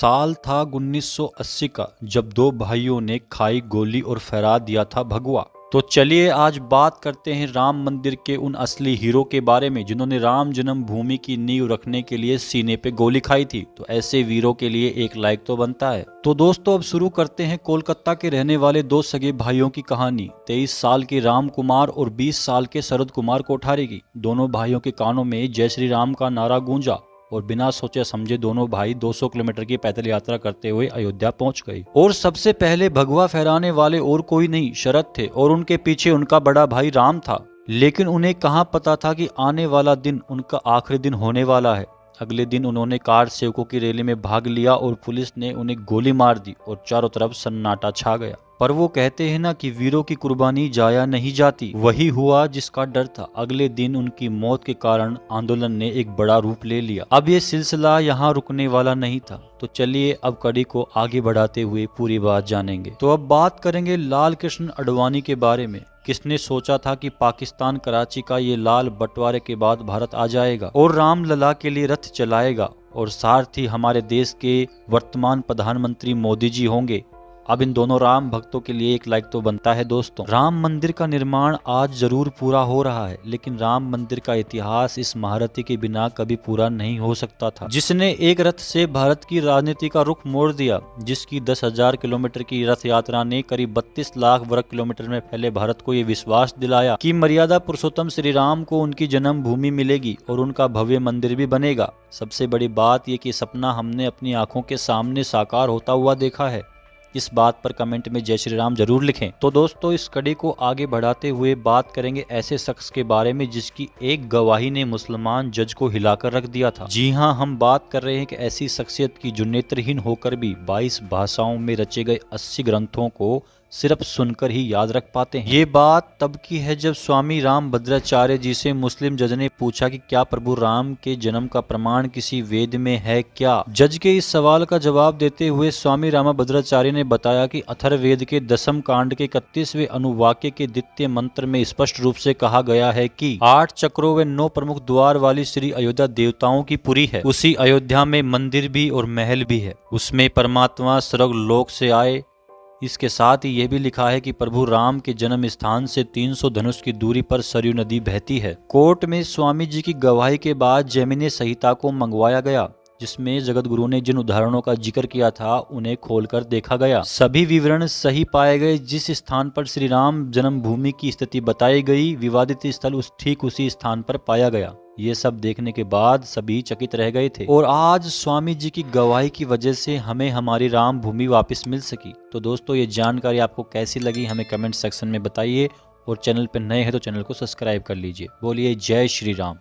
साल था 1980 का, जब दो भाइयों ने खाई गोली और फहरा दिया था भगवा। तो चलिए आज बात करते हैं राम मंदिर के उन असली हीरो के बारे में जिन्होंने राम जन्मभूमि की नींव रखने के लिए सीने पे गोली खाई थी। तो ऐसे वीरों के लिए एक लाइक तो बनता है। तो दोस्तों अब शुरू करते हैं कोलकाता के रहने वाले दो सगे भाइयों की कहानी। 23 साल के राम कुमार और 20 साल के शरद कुमार कोठारी की। दोनों भाइयों के कानों में जय श्री राम का नारा गूंजा और बिना सोचे समझे दोनों भाई 200 किलोमीटर की पैदल यात्रा करते हुए अयोध्या पहुंच गए। और सबसे पहले भगवा फहराने वाले और कोई नहीं शरद थे और उनके पीछे उनका बड़ा भाई राम था। लेकिन उन्हें कहाँ पता था कि आने वाला दिन उनका आखिरी दिन होने वाला है। अगले दिन उन्होंने कार सेवकों की रैली में भाग लिया और पुलिस ने उन्हें गोली मार दी और चारों तरफ सन्नाटा छा गया। पर वो कहते हैं ना कि वीरों की कुर्बानी जाया नहीं जाती। वही हुआ जिसका डर था। अगले दिन उनकी मौत के कारण आंदोलन ने एक बड़ा रूप ले लिया। अब ये सिलसिला यहाँ रुकने वाला नहीं था। तो चलिए अब कड़ी को आगे बढ़ाते हुए पूरी बात जानेंगे। तो अब बात करेंगे लाल कृष्ण आडवाणी के बारे में। किसने सोचा था कि पाकिस्तान कराची का ये लाल बंटवारे के बाद भारत आ जाएगा और रामलला के लिए रथ चलाएगा और साथ ही हमारे देश के वर्तमान प्रधानमंत्री मोदी जी होंगे। अब इन दोनों राम भक्तों के लिए एक लाइक तो बनता है। दोस्तों राम मंदिर का निर्माण आज जरूर पूरा हो रहा है, लेकिन राम मंदिर का इतिहास इस महारथी के बिना कभी पूरा नहीं हो सकता था, जिसने एक रथ से भारत की राजनीति का रुख मोड़ दिया। जिसकी 10,000 किलोमीटर की रथ यात्रा ने करीब 32 लाख वर्ग किलोमीटर में फैले भारत को ये विश्वास दिलाया कि मर्यादा पुरुषोत्तम श्री राम को उनकी जन्मभूमि मिलेगी और उनका भव्य मंदिर भी बनेगा। सबसे बड़ी बात ये कि सपना हमने अपनी आंखों के सामने साकार होता हुआ देखा है। इस बात पर कमेंट में जय श्री राम जरूर लिखें। तो दोस्तों इस कड़ी को आगे बढ़ाते हुए बात करेंगे ऐसे शख्स के बारे में जिसकी एक गवाही ने मुसलमान जज को हिलाकर रख दिया था। जी हां, हम बात कर रहे हैं कि ऐसी शख्सियत की जो नेत्रहीन होकर भी 22 भाषाओं में रचे गए 80 ग्रंथों को सिर्फ सुनकर ही याद रख पाते हैं। ये बात तब की है जब स्वामी राम भद्राचार्य जी से मुस्लिम जज ने पूछा कि क्या प्रभु राम के जन्म का प्रमाण किसी वेद में है क्या। जज के इस सवाल का जवाब देते हुए स्वामी राम भद्राचार्य ने बताया कि अथर्ववेद के 10वें कांड के 31वें अनुवाक्य के द्वितीय मंत्र में स्पष्ट रूप से कहा गया है कि 8 चक्रों व 9 प्रमुख द्वार वाली श्री अयोध्या देवताओं की पुरी है। उसी अयोध्या में मंदिर भी और महल भी है। उसमें परमात्मा स्वर्ग लोक से आए। इसके साथ ही यह भी लिखा है कि प्रभु राम के जन्म स्थान से 300 धनुष की दूरी पर सरयू नदी बहती है। कोर्ट में स्वामी जी की गवाही के बाद जैमिनी संहिता को मंगवाया गया, जिसमें जगत गुरु ने जिन उदाहरणों का जिक्र किया था उन्हें खोलकर देखा गया। सभी विवरण सही पाए गए। जिस स्थान पर श्री राम जन्मभूमि की स्थिति बताई गई, विवादित स्थल ठीक उसी स्थान पर पाया गया। ये सब देखने के बाद सभी चकित रह गए थे और आज स्वामी जी की गवाही की वजह से हमें हमारी राम भूमि वापस मिल सकी। तो दोस्तों ये जानकारी आपको कैसी लगी हमें कमेंट सेक्शन में बताइए और चैनल पर नए हैं तो चैनल को सब्सक्राइब कर लीजिए। बोलिए जय श्री राम।